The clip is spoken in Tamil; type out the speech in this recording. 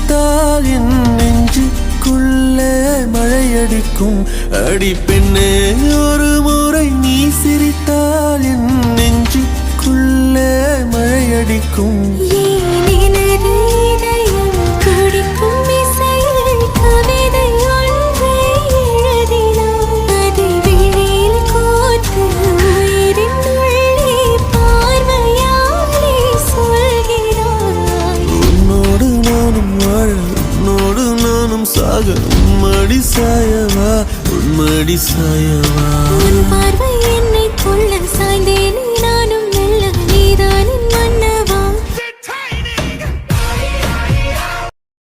சிரித்தால் என் நெஞ்சுக்குள்ளே மழையடிக்கும். அடி பெண்ணே, ஒரு முறை நீ சிரித்தால் என் நெஞ்சுக்குள்ளே மழையடிக்கும். சாக உம்மடி சாயவா, உன்மடி சாயவா.